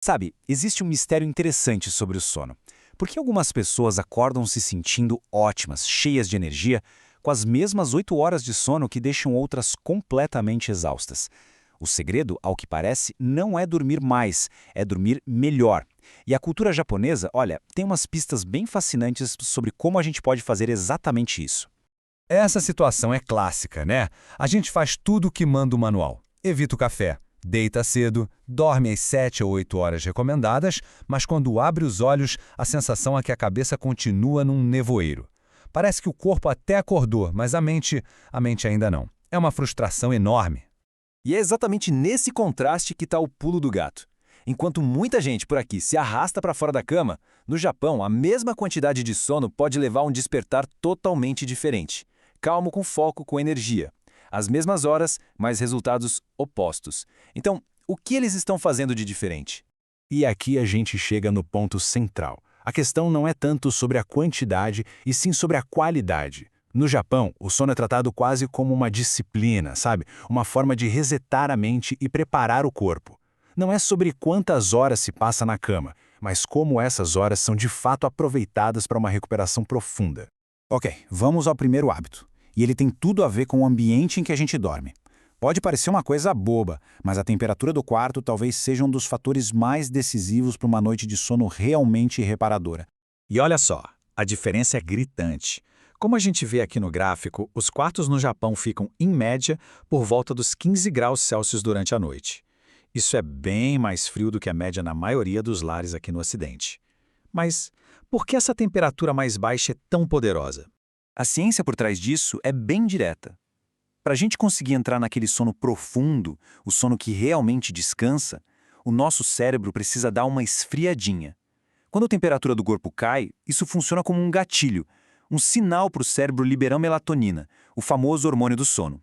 Sabe, existe um mistério interessante sobre o sono. Por que algumas pessoas acordam se sentindo ótimas, cheias de energia, com as mesmas 8 horas de sono que deixam outras completamente exaustas? O segredo, ao que parece, não é dormir mais, é dormir melhor. E a cultura japonesa, olha, tem umas pistas bem fascinantes sobre como a gente pode fazer exatamente isso. Essa situação é clássica, né? A gente faz tudo o que manda o manual. Evita o café, deita cedo, dorme às 7 ou 8 horas recomendadas, mas quando abre os olhos, a sensação é que a cabeça continua num nevoeiro. Parece que o corpo até acordou, mas a mente ainda não. É uma frustração enorme. E é exatamente nesse contraste que está o pulo do gato. Enquanto muita gente por aqui se arrasta para fora da cama, no Japão a mesma quantidade de sono pode levar a um despertar totalmente diferente. Calmo, com foco, com energia. As mesmas horas, mas resultados opostos. Então, o que eles estão fazendo de diferente? E aqui a gente chega no ponto central. A questão não é tanto sobre a quantidade, e sim sobre a qualidade. No Japão, o sono é tratado quase como uma disciplina, sabe? Uma forma de resetar a mente e preparar o corpo. Não é sobre quantas horas se passa na cama, mas como essas horas são de fato aproveitadas para uma recuperação profunda. Ok, vamos ao primeiro hábito. E ele tem tudo a ver com o ambiente em que a gente dorme. Pode parecer uma coisa boba, mas a temperatura do quarto talvez seja um dos fatores mais decisivos para uma noite de sono realmente reparadora. E olha só, a diferença é gritante. Como a gente vê aqui no gráfico, os quartos no Japão ficam, em média, por volta dos 15 graus Celsius durante a noite. Isso é bem mais frio do que a média na maioria dos lares aqui no Ocidente. Mas por que essa temperatura mais baixa é tão poderosa? A ciência por trás disso é bem direta. Para a gente conseguir entrar naquele sono profundo, o sono que realmente descansa, o nosso cérebro precisa dar uma esfriadinha. Quando a temperatura do corpo cai, isso funciona como um gatilho, um sinal para o cérebro liberar melatonina, o famoso hormônio do sono.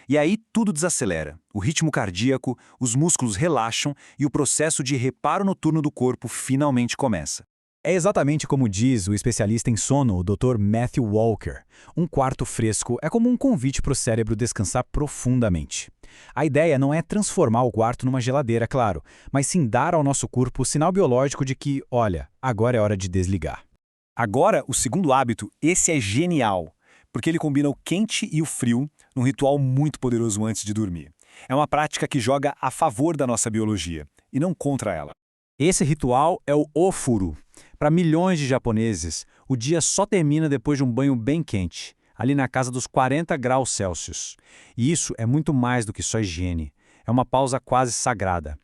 E aí tudo desacelera, o ritmo cardíaco, os músculos relaxam e o processo de reparo noturno do corpo finalmente começa. É exatamente como diz o especialista em sono, o Dr. Matthew Walker. Um quarto fresco é como um convite para o cérebro descansar profundamente. A ideia não é transformar o quarto numa geladeira, claro, mas sim dar ao nosso corpo o sinal biológico de que, olha, agora é hora de desligar. Agora, o segundo hábito, esse é genial, porque ele combina o quente e o frio num ritual muito poderoso antes de dormir. É uma prática que joga a favor da nossa biologia e não contra ela. Esse ritual é o ofuru. Para milhões de japoneses, o dia só termina depois de um banho bem quente, ali na casa dos 40 graus Celsius. E isso é muito mais do que só higiene. É uma pausa quase sagrada.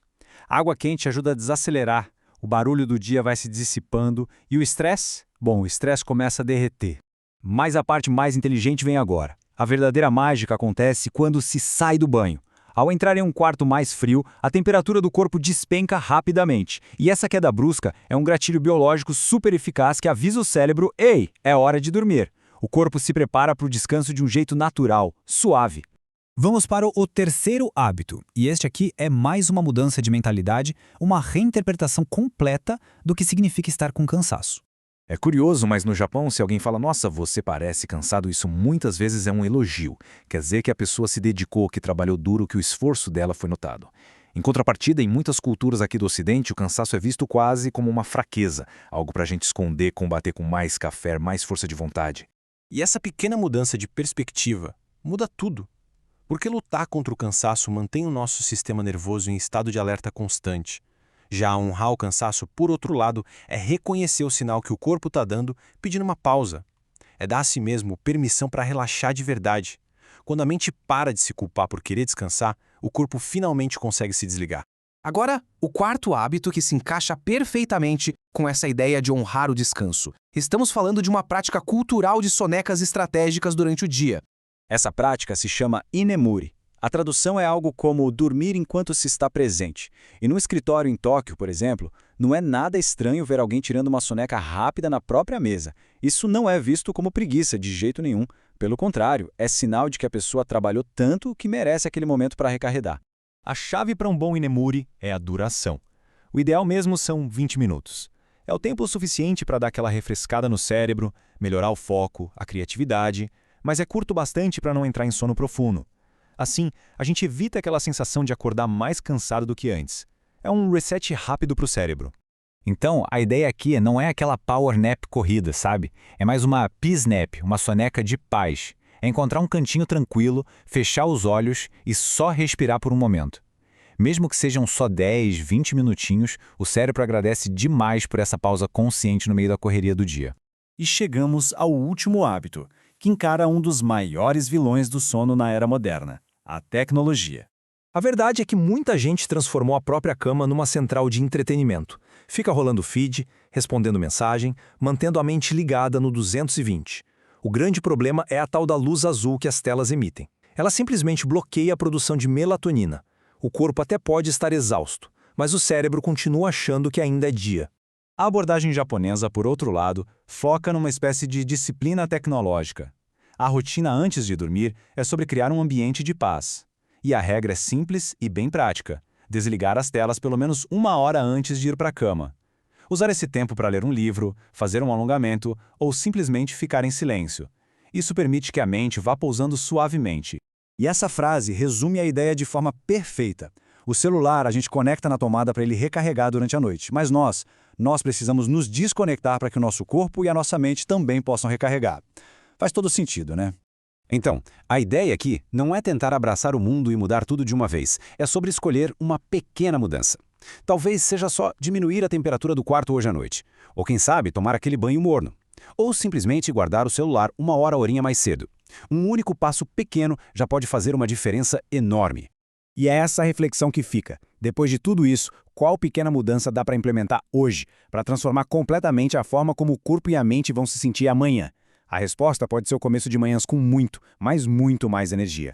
A água quente ajuda a desacelerar, o barulho do dia vai se dissipando e o estresse? Bom, o estresse começa a derreter. Mas a parte mais inteligente vem agora. A verdadeira mágica acontece quando se sai do banho. Ao entrar em um quarto mais frio, a temperatura do corpo despenca rapidamente. E essa queda brusca é um gatilho biológico super eficaz que avisa o cérebro: ei, é hora de dormir. O corpo se prepara para o descanso de um jeito natural, suave. Vamos para o terceiro hábito, e este aqui é mais uma mudança de mentalidade, uma reinterpretação completa do que significa estar com cansaço. É curioso, mas no Japão, se alguém fala, nossa, você parece cansado, isso muitas vezes é um elogio. Quer dizer que a pessoa se dedicou, que trabalhou duro, que o esforço dela foi notado. Em contrapartida, em muitas culturas aqui do Ocidente, o cansaço é visto quase como uma fraqueza, algo para a gente esconder, combater com mais café, mais força de vontade. E essa pequena mudança de perspectiva muda tudo. Porque lutar contra o cansaço mantém o nosso sistema nervoso em estado de alerta constante. Já honrar o cansaço, por outro lado, é reconhecer o sinal que o corpo está dando, pedindo uma pausa. É dar a si mesmo permissão para relaxar de verdade. Quando a mente para de se culpar por querer descansar, o corpo finalmente consegue se desligar. Agora, o quarto hábito que se encaixa perfeitamente com essa ideia de honrar o descanso. Estamos falando de uma prática cultural de sonecas estratégicas durante o dia. Essa prática se chama inemuri. A tradução é algo como dormir enquanto se está presente. E num escritório em Tóquio, por exemplo, não é nada estranho ver alguém tirando uma soneca rápida na própria mesa. Isso não é visto como preguiça de jeito nenhum. Pelo contrário, é sinal de que a pessoa trabalhou tanto que merece aquele momento para recarregar. A chave para um bom inemuri é a duração. O ideal mesmo são 20 minutos. É o tempo suficiente para dar aquela refrescada no cérebro, melhorar o foco, a criatividade, mas é curto bastante para não entrar em sono profundo. Assim, a gente evita aquela sensação de acordar mais cansado do que antes. É um reset rápido para o cérebro. Então, a ideia aqui não é aquela power nap corrida, sabe? É mais uma peace nap, uma soneca de paz. É encontrar um cantinho tranquilo, fechar os olhos e só respirar por um momento. Mesmo que sejam só 10, 20 minutinhos, o cérebro agradece demais por essa pausa consciente no meio da correria do dia. E chegamos ao último hábito, que encara um dos maiores vilões do sono na era moderna, a tecnologia. A verdade é que muita gente transformou a própria cama numa central de entretenimento. Fica rolando feed, respondendo mensagem, mantendo a mente ligada no 220. O grande problema é a tal da luz azul que as telas emitem. Ela simplesmente bloqueia a produção de melatonina. O corpo até pode estar exausto, mas o cérebro continua achando que ainda é dia. A abordagem japonesa, por outro lado, foca numa espécie de disciplina tecnológica. A rotina antes de dormir é sobre criar um ambiente de paz. E a regra é simples e bem prática: desligar as telas pelo menos 1 hora antes de ir para a cama. Usar esse tempo para ler um livro, fazer um alongamento ou simplesmente ficar em silêncio. Isso permite que a mente vá pousando suavemente. E essa frase resume a ideia de forma perfeita. O celular a gente conecta na tomada para ele recarregar durante a noite, mas nós precisamos nos desconectar para que o nosso corpo e a nossa mente também possam recarregar. Faz todo sentido, né? Então, a ideia aqui não é tentar abraçar o mundo e mudar tudo de uma vez. É sobre escolher uma pequena mudança. Talvez seja só diminuir a temperatura do quarto hoje à noite. Ou quem sabe, tomar aquele banho morno. Ou simplesmente guardar o celular 1 horinha mais cedo. Um único passo pequeno já pode fazer uma diferença enorme. E é essa reflexão que fica. Depois de tudo isso, qual pequena mudança dá para implementar hoje, para transformar completamente a forma como o corpo e a mente vão se sentir amanhã? A resposta pode ser o começo de manhãs com muito, mas muito mais energia.